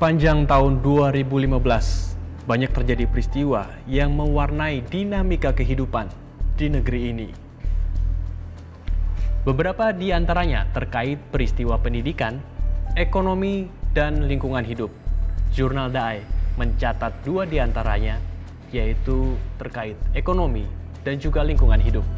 Sepanjang tahun 2015, banyak terjadi peristiwa yang mewarnai dinamika kehidupan di negeri ini. Beberapa di antaranya terkait peristiwa pendidikan, ekonomi, dan lingkungan hidup. Jurnal DAI mencatat 2 di antaranya, yaitu terkait ekonomi dan juga lingkungan hidup.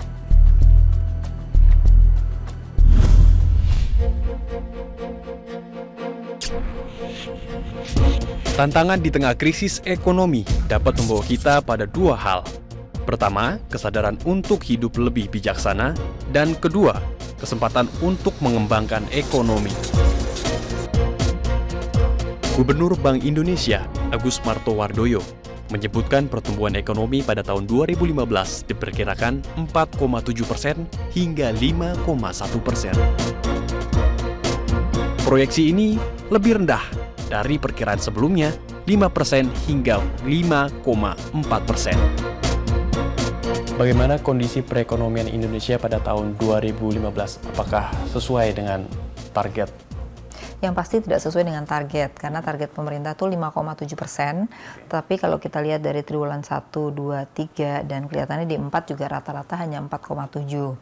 Tantangan di tengah krisis ekonomi dapat membawa kita pada 2 hal. Pertama, kesadaran untuk hidup lebih bijaksana, dan kedua, kesempatan untuk mengembangkan ekonomi. Gubernur Bank Indonesia, Agus Martowardoyo, menyebutkan pertumbuhan ekonomi pada tahun 2015 diperkirakan 4,7% hingga 5,1%. Proyeksi ini lebih rendah dari perkiraan sebelumnya 5% hingga 5,4%. Bagaimana kondisi perekonomian Indonesia pada tahun 2015? Apakah sesuai dengan target? Yang pasti tidak sesuai dengan target, karena target pemerintah itu 5,7%, tapi kalau kita lihat dari triwulan 1, 2, 3, dan kelihatannya di 4 juga rata-rata hanya 4,7%.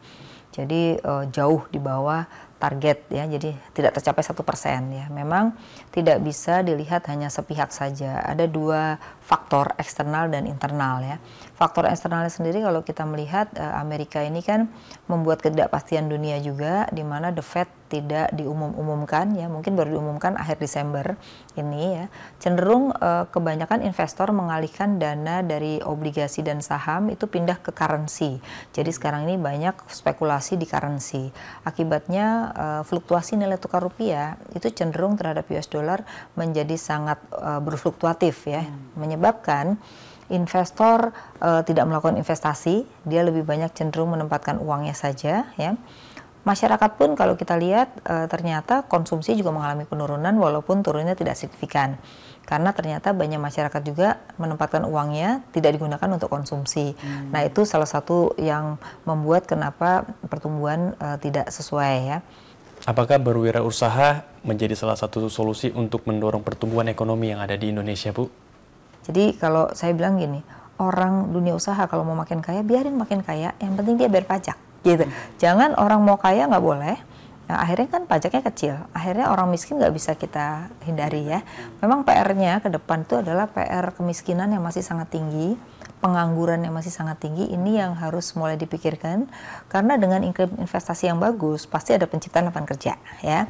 Jadi jauh di bawah target ya, jadi tidak tercapai 1% ya. Memang tidak bisa dilihat hanya sepihak saja. Ada 2 faktor eksternal dan internal ya. Faktor eksternalnya sendiri kalau kita melihat Amerika ini kan membuat ketidakpastian dunia juga, di mana The Fed tidak diumumkan ya, mungkin baru diumumkan akhir Desember ini ya. Cenderung kebanyakan investor mengalihkan dana dari obligasi dan saham itu pindah ke currency. Jadi sekarang ini banyak spekulasi di currency. Akibatnya fluktuasi nilai tukar rupiah itu cenderung terhadap US dollar menjadi sangat berfluktuatif ya, menyebabkan investor tidak melakukan investasi, dia lebih banyak cenderung menempatkan uangnya saja ya. Masyarakat pun kalau kita lihat ternyata konsumsi juga mengalami penurunan walaupun turunnya tidak signifikan. Karena ternyata banyak masyarakat juga menempatkan uangnya tidak digunakan untuk konsumsi. Nah, itu salah satu yang membuat kenapa pertumbuhan tidak sesuai ya. Apakah berwirausaha menjadi salah satu solusi untuk mendorong pertumbuhan ekonomi yang ada di Indonesia, Bu? Jadi kalau saya bilang gini, orang dunia usaha kalau mau makin kaya, biarin makin kaya, yang penting dia bayar pajak gitu. Jangan orang mau kaya nggak boleh. Nah, akhirnya kan pajaknya kecil, akhirnya orang miskin nggak bisa kita hindari ya. Memang PR-nya ke depan itu adalah PR kemiskinan yang masih sangat tinggi, pengangguran yang masih sangat tinggi, ini yang harus mulai dipikirkan, karena dengan iklim investasi yang bagus, pasti ada penciptaan lapangan kerja ya.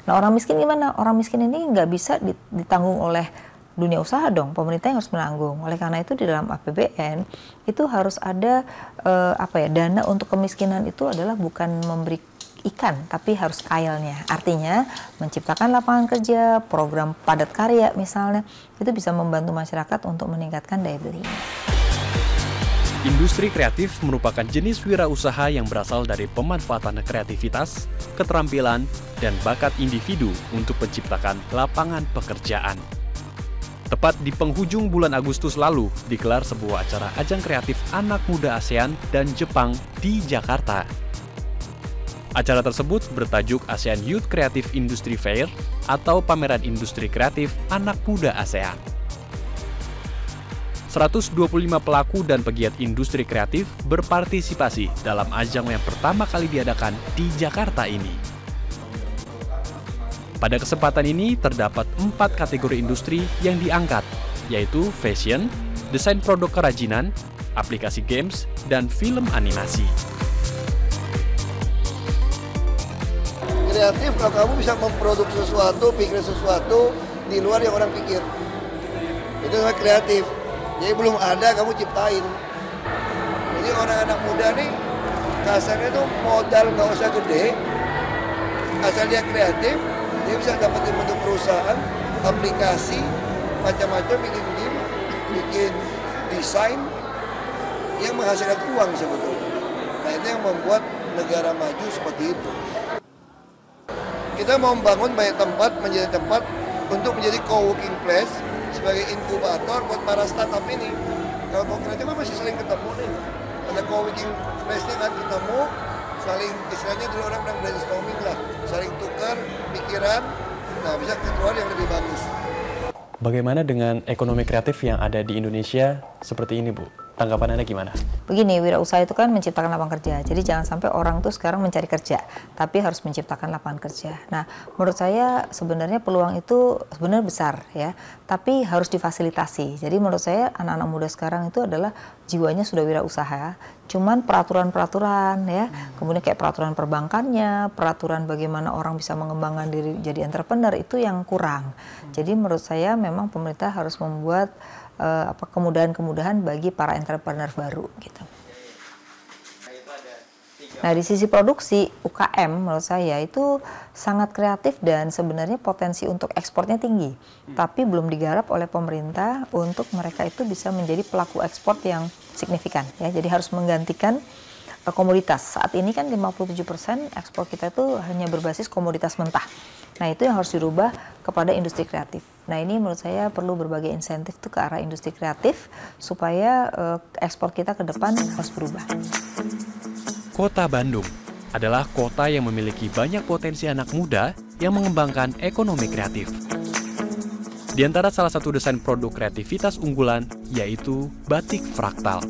Nah, orang miskin gimana? Orang miskin ini nggak bisa ditanggung oleh dunia usaha dong, pemerintah yang harus menanggung. Oleh karena itu di dalam APBN itu harus ada dana untuk kemiskinan itu adalah bukan memberi ikan, tapi harus kailnya. Artinya menciptakan lapangan kerja, program padat karya misalnya, itu bisa membantu masyarakat untuk meningkatkan daya beli. Industri kreatif merupakan jenis wirausaha yang berasal dari pemanfaatan kreativitas, keterampilan, dan bakat individu untuk menciptakan lapangan pekerjaan. Tepat di penghujung bulan Agustus lalu, digelar sebuah acara ajang kreatif anak muda ASEAN dan Jepang di Jakarta. Acara tersebut bertajuk ASEAN Youth Creative Industry Fair atau Pameran Industri Kreatif Anak Muda ASEAN. 125 pelaku dan pegiat industri kreatif berpartisipasi dalam ajang yang pertama kali diadakan di Jakarta ini. Pada kesempatan ini terdapat 4 kategori industri yang diangkat, yaitu fashion, desain produk kerajinan, aplikasi games, dan film animasi. Kreatif kalau kamu bisa memproduksi sesuatu, pikir sesuatu di luar yang orang pikir. Itu namanya kreatif. Jadi belum ada kamu ciptain. Jadi orang-anak muda nih kasarnya tuh modal nggak usah gede, asal dia kreatif, dia bisa dapetin bentuk perusahaan, aplikasi, macam-macam, bikin game, bikin desain yang menghasilkan uang sebetulnya. Nah itu yang membuat negara maju seperti itu. Kita mau membangun banyak tempat menjadi tempat untuk menjadi co-working place sebagai inkubator buat para startup ini. Kalau konkretnya kan masih saling ketemu nih. Ada co-working place-nya kan ketemu, saling istilahnya dulu orang bilang brainstorming lah, saling tukar pikiran, nah bisa keluar yang lebih bagus. Bagaimana dengan ekonomi kreatif yang ada di Indonesia seperti ini, Bu? Tanggapan Anda gimana? Begini, wirausaha itu kan menciptakan lapangan kerja. Jadi jangan sampai orang tuh sekarang mencari kerja, tapi harus menciptakan lapangan kerja. Nah, menurut saya sebenarnya peluang itu sebenarnya besar ya, tapi harus difasilitasi. Jadi menurut saya anak-anak muda sekarang itu adalah jiwanya sudah wirausaha, cuman peraturan-peraturan ya, kemudian kayak peraturan perbankannya, peraturan bagaimana orang bisa mengembangkan diri jadi entrepreneur itu yang kurang. Jadi menurut saya memang pemerintah harus membuat kemudahan-kemudahan bagi para entrepreneur baru gitu. Nah di sisi produksi UKM menurut saya itu sangat kreatif dan sebenarnya potensi untuk ekspornya tinggi, tapi belum digarap oleh pemerintah untuk mereka itu bisa menjadi pelaku ekspor yang signifikan ya. Jadi harus menggantikan komoditas. Saat ini kan 57% ekspor kita itu hanya berbasis komoditas mentah. Nah itu yang harus dirubah kepada industri kreatif. Nah ini menurut saya perlu berbagai insentif tuh ke arah industri kreatif supaya ekspor kita ke depan harus berubah. Kota Bandung adalah kota yang memiliki banyak potensi anak muda yang mengembangkan ekonomi kreatif. Di antara salah satu desain produk kreativitas unggulan yaitu batik fraktal.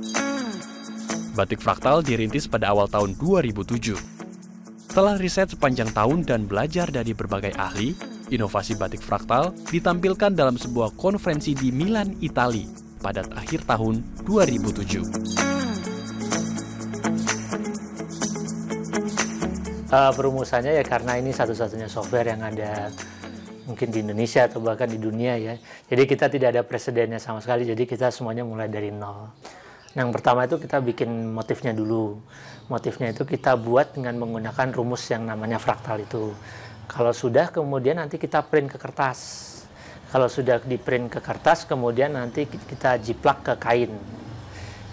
Batik fraktal dirintis pada awal tahun 2007. Setelah riset sepanjang tahun dan belajar dari berbagai ahli, inovasi batik fraktal ditampilkan dalam sebuah konferensi di Milan, Italia pada akhir tahun 2007. Perumusannya ya karena ini satu-satunya software yang ada mungkin di Indonesia atau bahkan di dunia ya. Jadi kita tidak ada presidennya sama sekali, jadi kita semuanya mulai dari nol. Yang pertama itu kita bikin motifnya dulu. Motifnya itu kita buat dengan menggunakan rumus yang namanya fraktal itu. Kalau sudah, kemudian nanti kita print ke kertas. Kalau sudah di print ke kertas, kemudian nanti kita jiplak ke kain.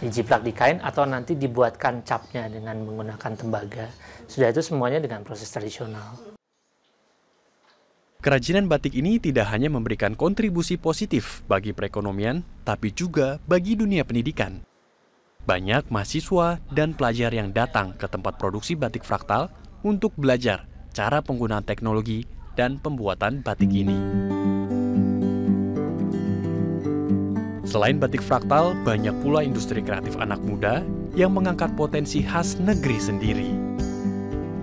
Dijiplak di kain atau nanti dibuatkan capnya dengan menggunakan tembaga. Sudah itu semuanya dengan proses tradisional. Kerajinan batik ini tidak hanya memberikan kontribusi positif bagi perekonomian, tapi juga bagi dunia pendidikan. Banyak mahasiswa dan pelajar yang datang ke tempat produksi batik fraktal untuk belajar cara penggunaan teknologi dan pembuatan batik ini. Selain batik fraktal, banyak pula industri kreatif anak muda yang mengangkat potensi khas negeri sendiri.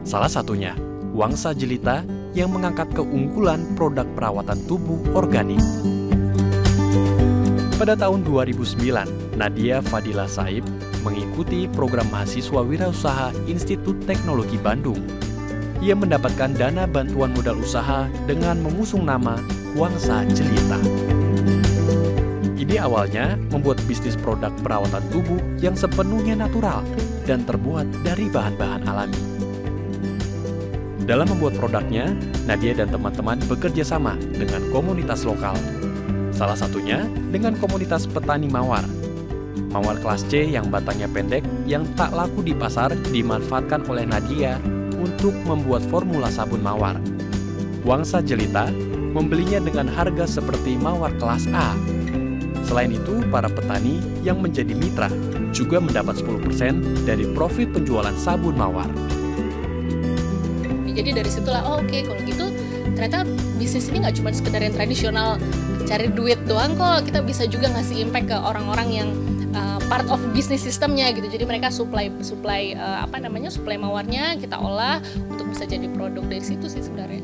Salah satunya, Wangsa Jelita yang mengangkat keunggulan produk perawatan tubuh organik. Pada tahun 2009, Nadia Fadila Saib mengikuti program mahasiswa wirausaha Institut Teknologi Bandung. Ia mendapatkan dana bantuan modal usaha dengan mengusung nama Wangsa Jelita. Ide awalnya membuat bisnis produk perawatan tubuh yang sepenuhnya natural dan terbuat dari bahan-bahan alami. Dalam membuat produknya, Nadia dan teman-teman bekerja sama dengan komunitas lokal. Salah satunya dengan komunitas petani mawar. Mawar kelas C yang batangnya pendek yang tak laku di pasar dimanfaatkan oleh Nadia untuk membuat formula sabun mawar. Wangsa Jelita membelinya dengan harga seperti mawar kelas A. Selain itu, para petani yang menjadi mitra juga mendapat 10% dari profit penjualan sabun mawar. Jadi dari situlah, oke, kalau gitu ternyata bisnis ini nggak cuma sekedar yang tradisional cari duit doang kok, kita bisa juga ngasih impact ke orang-orang yang part of bisnis sistemnya gitu. Jadi mereka supply mawarnya kita olah untuk bisa jadi produk. Dari situ sih sebenarnya.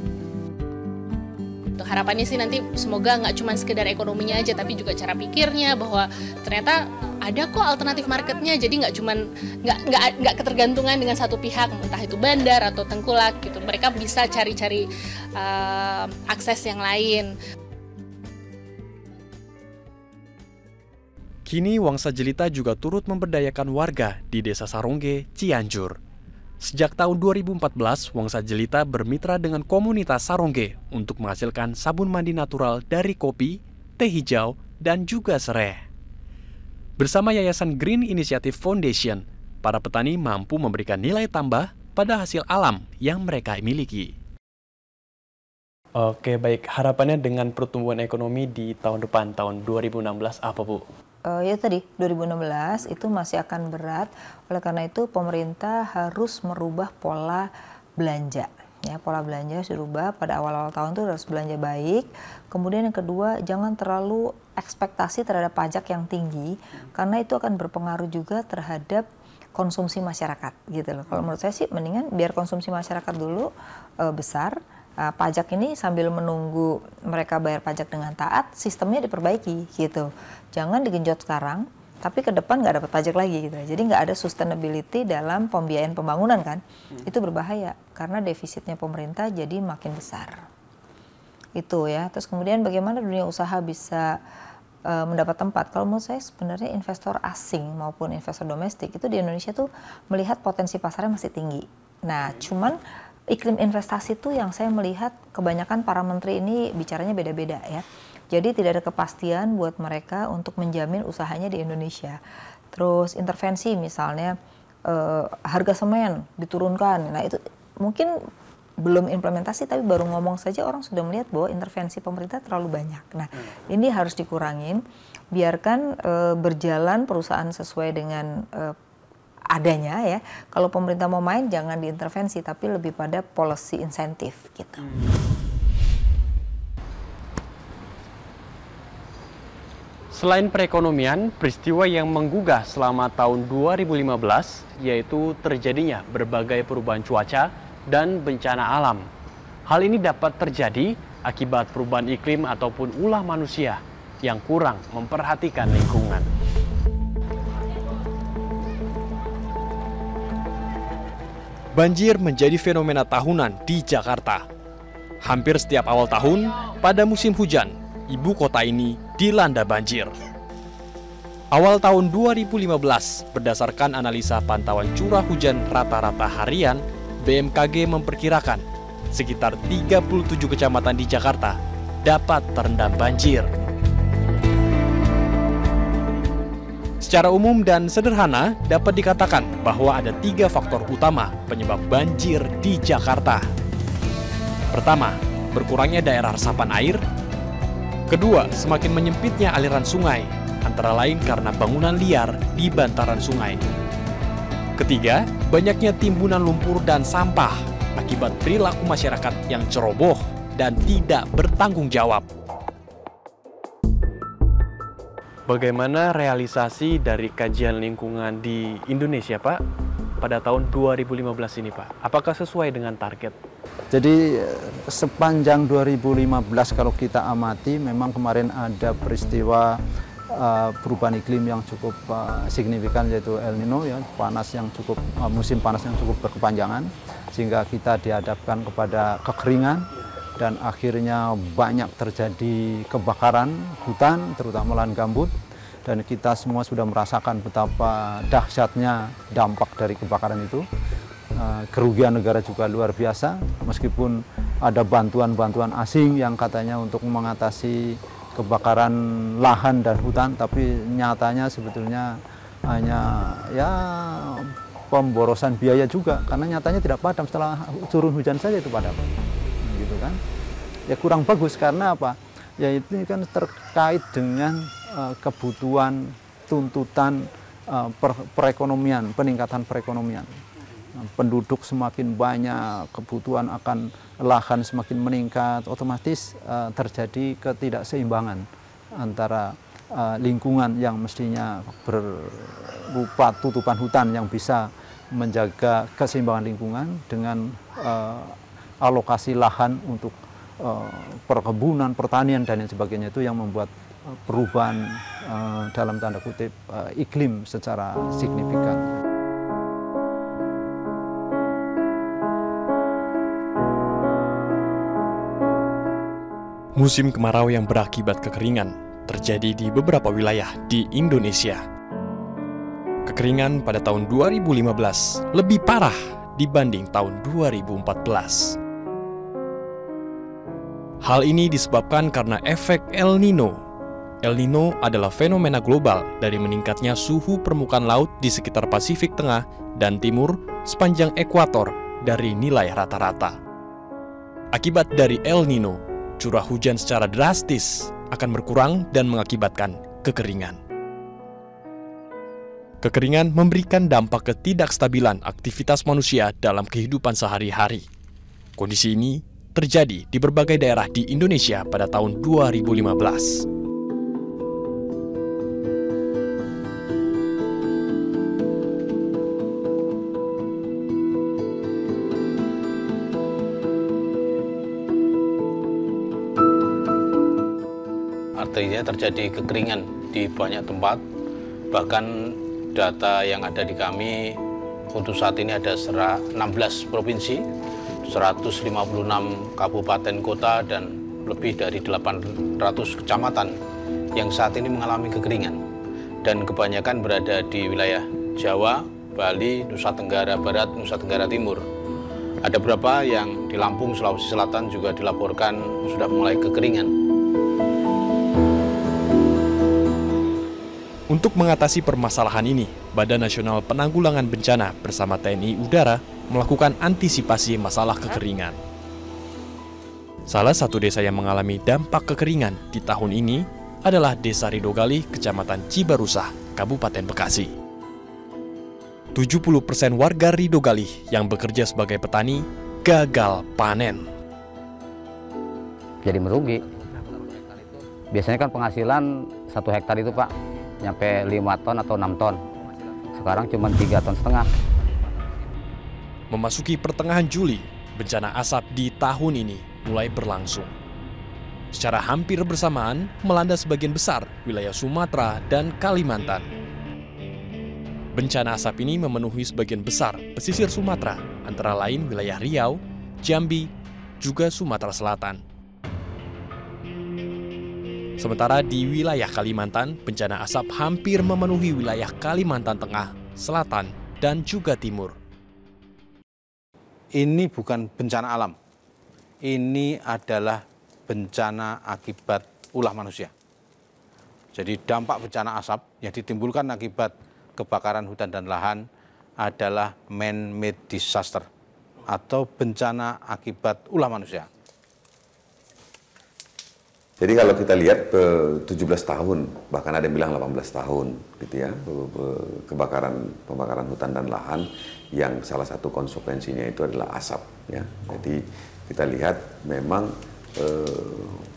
Harapannya sih nanti semoga nggak cuma sekedar ekonominya aja, tapi juga cara pikirnya bahwa ternyata ada kok alternatif marketnya. Jadi nggak ketergantungan dengan satu pihak, entah itu bandar atau tengkulak gitu. Mereka bisa cari-cari akses yang lain. Kini Wangsa Jelita juga turut memberdayakan warga di Desa Sarongge, Cianjur. Sejak tahun 2014, Wangsa Jelita bermitra dengan komunitas Sarongge untuk menghasilkan sabun mandi natural dari kopi, teh hijau, dan juga sereh. Bersama Yayasan Green Initiative Foundation, para petani mampu memberikan nilai tambah pada hasil alam yang mereka miliki. Oke, baik. Harapannya dengan pertumbuhan ekonomi di tahun depan, tahun 2016 apa, Bu? Ya tadi, 2016 itu masih akan berat. Oleh karena itu, pemerintah harus merubah pola belanja. Ya, pola belanja harus dirubah. Pada awal-awal tahun itu harus belanja baik. Kemudian yang kedua, jangan terlalu ekspektasi terhadap pajak yang tinggi, karena itu akan berpengaruh juga terhadap konsumsi masyarakat gitu loh. Kalau menurut saya sih mendingan biar konsumsi masyarakat dulu besar, pajak ini sambil menunggu mereka bayar pajak dengan taat, sistemnya diperbaiki gitu. Jangan digenjot sekarang, tapi ke depan nggak dapat pajak lagi gitu. Jadi nggak ada sustainability dalam pembiayaan pembangunan kan. Itu berbahaya karena defisitnya pemerintah jadi makin besar. Itu ya. Terus kemudian bagaimana dunia usaha bisa mendapat tempat. Kalau menurut saya sebenarnya investor asing maupun investor domestik itu di Indonesia tuh melihat potensi pasarnya masih tinggi. Nah, cuman iklim investasi tuh yang saya melihat kebanyakan para menteri ini bicaranya beda-beda ya. Jadi tidak ada kepastian buat mereka untuk menjamin usahanya di Indonesia. Terus intervensi misalnya harga semen diturunkan. Nah, itu mungkin belum implementasi tapi baru ngomong saja orang sudah melihat bahwa intervensi pemerintah terlalu banyak. Nah, ini harus dikurangin, biarkan berjalan perusahaan sesuai dengan adanya ya. Kalau pemerintah mau main jangan diintervensi tapi lebih pada policy insentif gitu. Selain perekonomian, peristiwa yang menggugah selama tahun 2015 yaitu terjadinya berbagai perubahan cuaca dan bencana alam. Hal ini dapat terjadi akibat perubahan iklim ataupun ulah manusia yang kurang memperhatikan lingkungan. Banjir menjadi fenomena tahunan di Jakarta. Hampir setiap awal tahun, pada musim hujan, ibu kota ini dilanda banjir. Awal tahun 2015, berdasarkan analisa pantauan curah hujan rata-rata harian, BMKG memperkirakan sekitar 37 kecamatan di Jakarta dapat terendam banjir. Secara umum dan sederhana, dapat dikatakan bahwa ada 3 faktor utama penyebab banjir di Jakarta. Pertama, berkurangnya daerah resapan air. Kedua, semakin menyempitnya aliran sungai, antara lain karena bangunan liar di bantaran sungai. Ketiga, banyaknya timbunan lumpur dan sampah akibat perilaku masyarakat yang ceroboh dan tidak bertanggung jawab. Bagaimana realisasi dari kajian lingkungan di Indonesia, Pak, pada tahun 2015 ini, Pak? Apakah sesuai dengan target? Jadi sepanjang 2015 kalau kita amati memang kemarin ada peristiwa perubahan iklim yang cukup signifikan yaitu El Nino ya, musim panas yang cukup berkepanjangan sehingga kita dihadapkan kepada kekeringan dan akhirnya banyak terjadi kebakaran hutan terutama lahan gambut dan kita semua sudah merasakan betapa dahsyatnya dampak dari kebakaran itu. Kerugian negara juga luar biasa meskipun ada bantuan-bantuan asing yang katanya untuk mengatasi kebakaran lahan dan hutan, tapi nyatanya sebetulnya hanya ya pemborosan biaya juga karena nyatanya tidak padam setelah turun hujan saja itu padam, gitu kan? Ya kurang bagus karena apa? Ya itu kan terkait dengan kebutuhan tuntutan perekonomian, peningkatan perekonomian. Penduduk semakin banyak, kebutuhan akan lahan semakin meningkat, otomatis terjadi ketidakseimbangan antara lingkungan yang mestinya berupa tutupan hutan yang bisa menjaga keseimbangan lingkungan dengan alokasi lahan untuk perkebunan, pertanian dan lain sebagainya itu yang membuat perubahan dalam tanda kutip iklim secara signifikan. Musim kemarau yang berakibat kekeringan terjadi di beberapa wilayah di Indonesia. Kekeringan pada tahun 2015 lebih parah dibanding tahun 2014. Hal ini disebabkan karena efek El Nino El Nino adalah fenomena global dari meningkatnya suhu permukaan laut di sekitar Pasifik Tengah dan Timur sepanjang ekuator dari nilai rata-rata. Akibat dari El Nino, curah hujan secara drastis akan berkurang dan mengakibatkan kekeringan. Kekeringan memberikan dampak ketidakstabilan aktivitas manusia dalam kehidupan sehari-hari. Kondisi ini terjadi di berbagai daerah di Indonesia pada tahun 2015. Artinya terjadi kekeringan di banyak tempat, bahkan data yang ada di kami untuk saat ini ada 16 provinsi, 156 kabupaten kota, dan lebih dari 800 kecamatan yang saat ini mengalami kekeringan. Dan kebanyakan berada di wilayah Jawa, Bali, Nusa Tenggara Barat, Nusa Tenggara Timur. Ada beberapa yang di Lampung, Sulawesi Selatan juga dilaporkan sudah mulai kekeringan. Untuk mengatasi permasalahan ini, Badan Nasional Penanggulangan Bencana bersama TNI Udara melakukan antisipasi masalah kekeringan. Salah satu desa yang mengalami dampak kekeringan di tahun ini adalah Desa Ridogali, Kecamatan Cibarusah, Kabupaten Bekasi. 70% warga Ridogali yang bekerja sebagai petani gagal panen. Jadi merugi. Biasanya kan penghasilan 1 hektar itu, Pak, nyampe 5 ton atau 6 ton. Sekarang cuma 3,5 ton. Memasuki pertengahan Juli, bencana asap di tahun ini mulai berlangsung. Secara hampir bersamaan, melanda sebagian besar wilayah Sumatera dan Kalimantan. Bencana asap ini memenuhi sebagian besar pesisir Sumatera, antara lain wilayah Riau, Jambi, juga Sumatera Selatan. Sementara di wilayah Kalimantan, bencana asap hampir memenuhi wilayah Kalimantan Tengah, Selatan, dan juga Timur. Ini bukan bencana alam, ini adalah bencana akibat ulah manusia. Jadi dampak bencana asap yang ditimbulkan akibat kebakaran hutan dan lahan adalah man-made disaster atau bencana akibat ulah manusia. Jadi kalau kita lihat 17 tahun, bahkan ada yang bilang 18 tahun, gitu ya, pembakaran hutan dan lahan, yang salah satu konsekuensinya itu adalah asap, ya. Jadi kita lihat memang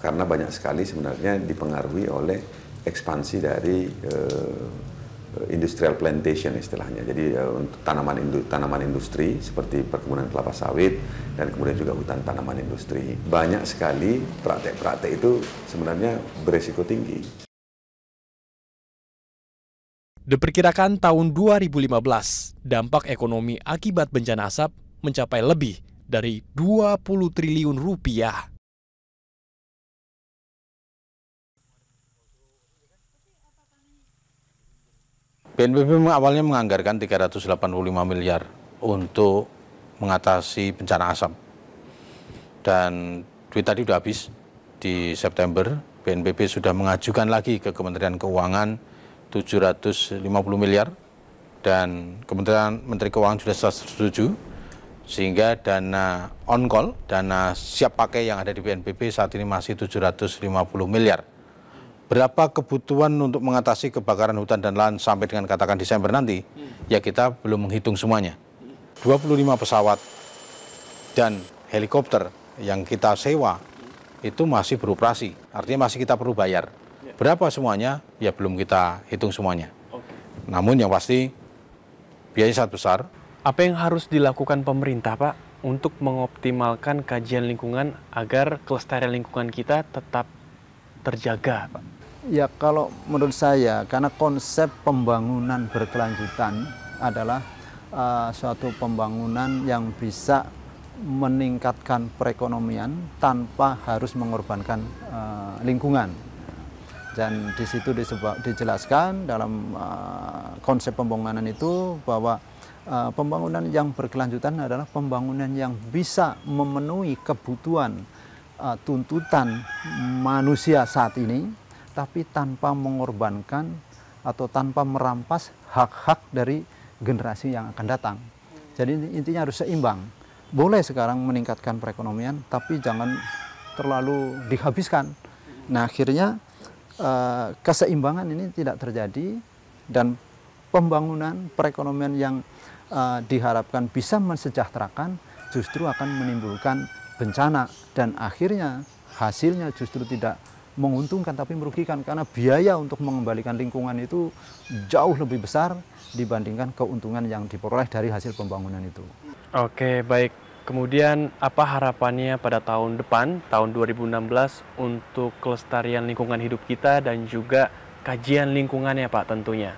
karena banyak sekali sebenarnya dipengaruhi oleh ekspansi dari industrial plantation istilahnya. Jadi untuk tanaman industri seperti perkebunan kelapa sawit dan kemudian juga hutan tanaman industri. Banyak sekali praktek-praktek itu sebenarnya beresiko tinggi. Diperkirakan tahun 2015, dampak ekonomi akibat bencana asap mencapai lebih dari 20 triliun rupiah. BNPB awalnya menganggarkan 385 miliar untuk mengatasi bencana asap. Dan duit tadi sudah habis. Di September, BNPB sudah mengajukan lagi ke Kementerian Keuangan 750 miliar. Dan Kementerian Menteri Keuangan sudah setuju. Sehingga dana on-call, dana siap pakai yang ada di BNPB saat ini masih 750 miliar. Berapa kebutuhan untuk mengatasi kebakaran hutan dan lahan sampai dengan katakan Desember nanti, ya kita belum menghitung semuanya. 25 pesawat dan helikopter yang kita sewa itu masih beroperasi, artinya masih kita perlu bayar. Berapa semuanya? Ya belum kita hitung semuanya. Namun yang pasti biayanya sangat besar. Apa yang harus dilakukan pemerintah, Pak, untuk mengoptimalkan kajian lingkungan agar kelestarian lingkungan kita tetap terjaga, Pak? Ya kalau menurut saya, karena konsep pembangunan berkelanjutan adalah suatu pembangunan yang bisa meningkatkan perekonomian tanpa harus mengorbankan lingkungan. Dan di situ dijelaskan dalam konsep pembangunan itu bahwa pembangunan yang berkelanjutan adalah pembangunan yang bisa memenuhi kebutuhan tuntutan manusia saat ini tapi tanpa mengorbankan atau tanpa merampas hak-hak dari generasi yang akan datang. Jadi intinya harus seimbang. Boleh sekarang meningkatkan perekonomian, tapi jangan terlalu dihabiskan. Nah, akhirnya keseimbangan ini tidak terjadi, dan pembangunan perekonomian yang diharapkan bisa mensejahterakan justru akan menimbulkan bencana, dan akhirnya hasilnya justru tidak menguntungkan tapi merugikan, karena biaya untuk mengembalikan lingkungan itu jauh lebih besar dibandingkan keuntungan yang diperoleh dari hasil pembangunan itu. Oke, baik. Kemudian apa harapannya pada tahun depan, tahun 2016, untuk kelestarian lingkungan hidup kita dan juga kajian lingkungannya, Pak, tentunya?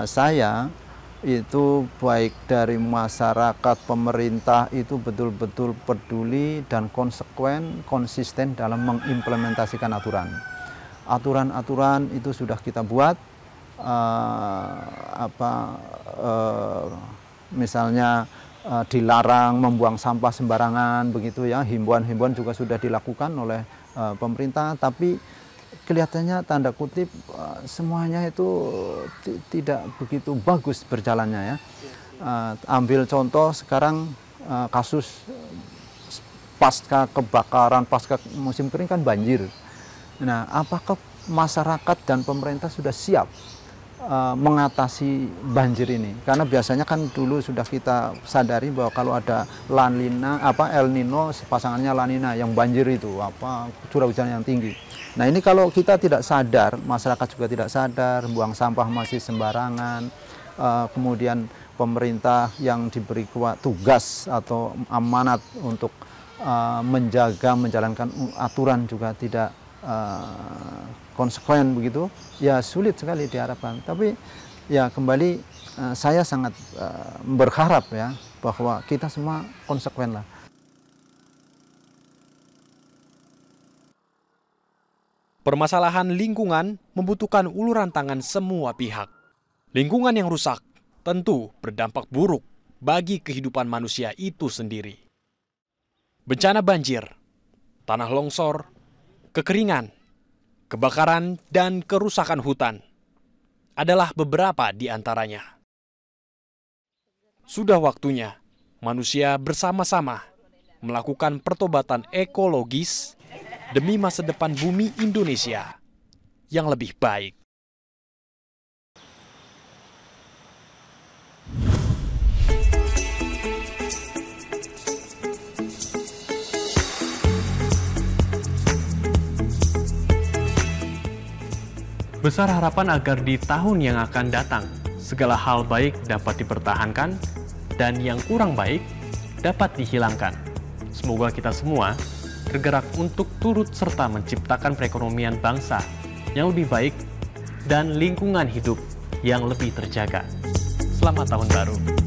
Saya itu baik dari masyarakat, pemerintah itu betul-betul peduli dan konsekuen, konsisten dalam mengimplementasikan aturan. Aturan-aturan itu sudah kita buat, misalnya dilarang membuang sampah sembarangan begitu ya, himbauan-himbauan juga sudah dilakukan oleh pemerintah, tapi kelihatannya tanda kutip semuanya itu tidak begitu bagus berjalannya ya. Ambil contoh sekarang kasus pasca kebakaran, pasca musim kering kan banjir. Nah, apakah masyarakat dan pemerintah sudah siap mengatasi banjir ini? Karena biasanya kan dulu sudah kita sadari bahwa kalau ada El Nino, pasangannya La Nina yang banjir itu curah hujan yang tinggi. Nah, ini kalau kita tidak sadar, masyarakat juga tidak sadar, buang sampah masih sembarangan, kemudian pemerintah yang diberi tugas atau amanat untuk menjalankan aturan juga tidak konsekuen begitu, ya sulit sekali diharapkan. Tapi ya kembali saya sangat berharap ya bahwa kita semua konsekuen lah. Permasalahan lingkungan membutuhkan uluran tangan semua pihak. Lingkungan yang rusak tentu berdampak buruk bagi kehidupan manusia itu sendiri. Bencana banjir, tanah longsor, kekeringan, kebakaran, dan kerusakan hutan adalah beberapa di antaranya. Sudah waktunya manusia bersama-sama melakukan pertobatan ekologis demi masa depan bumi Indonesia yang lebih baik. Besar harapan agar di tahun yang akan datang, segala hal baik dapat dipertahankan dan yang kurang baik dapat dihilangkan. Semoga kita semua bergerak untuk turut serta menciptakan perekonomian bangsa yang lebih baik dan lingkungan hidup yang lebih terjaga. Selamat Tahun Baru.